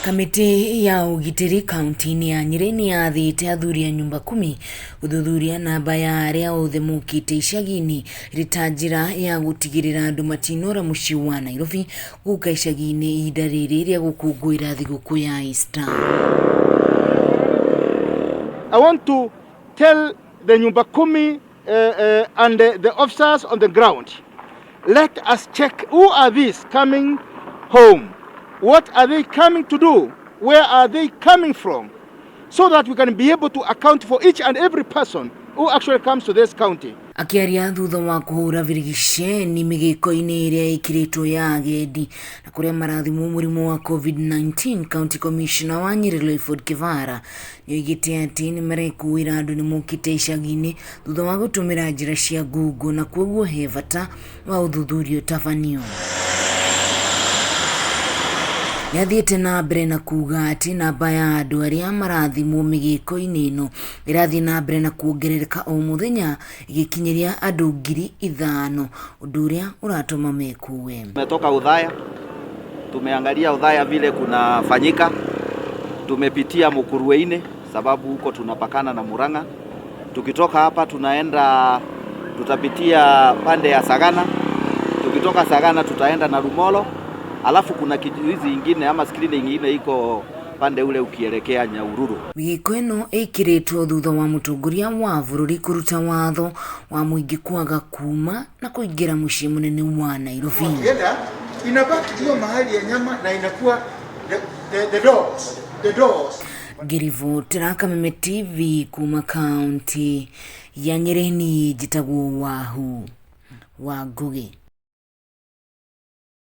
Kamiti ya ugitiri kaunti-ini ya Nyeri ni yathĩte athuri a nyumba 10 gũthuthuria namba ya aria othe mokĩte icagi-inĩ rita njĩra ya gũtigĩrĩra andũ matinora mũciĩ wa Nairobi gũka icagi-inĩ ihinda rĩrĩ rĩa gũkũngũĩra thigũkũ ya Easter. I want to tell the nyumba 10 and the officers on the ground, let us check who are these coming home. What are they coming to do? Where are they coming from? So that we can be able to account for each and every person who actually comes to this county. Akiaria thutha wa kuhura virigiceni migiko-ini iria ikiritwo ya agendi na kuria marathimwo murimu wa COVID-19, County Commissioner wa Nyeri Lloyd Kivara nĩoigĩte atĩ nĩmarekuĩra andũ nĩmokĩte icagi-inĩ thutha wa gũtũmĩra njĩra cia Google na kuoguo he bata wa ũthuthuria ũtabanio. Nĩathiĩte na mbere na kuga atĩ namba ya andũ arĩa marathimwo mĩgĩko-inĩ ĩno ĩrathiĩ na mbere na kuongerereka o mũthenya igĩkinyeria andũ 5,000, ũndũ ũrĩa ũratũma mekuwe. Tumetoka Udhaya, tumeangalia Udhaya vile kunafanyika, tumepitia Mukurweini sababu huko tunapakana na Murang'a. Tukitoka hapa tutapitia pande ya Sagana, tukitoka Sagana tutaenda na Rumolo. Alafu kuna kizuizi ingine ama skrini ingine iko pande ule ukielekea Nyahururu. Mĩgĩko ĩno ĩkĩrĩtwo thutha wa mũtongoria wa bũrũri kũruta watho wa mũingĩ kwaga kuma na kũingĩra mũciĩ mũnene wa Nairobi. Inabaki hiyo mahali ya nyama na inakuwa the doors. Ngĩribotera Kameme TV kuma kaunti ya Nyeri, njĩtagwo Wahu wa Ngugi.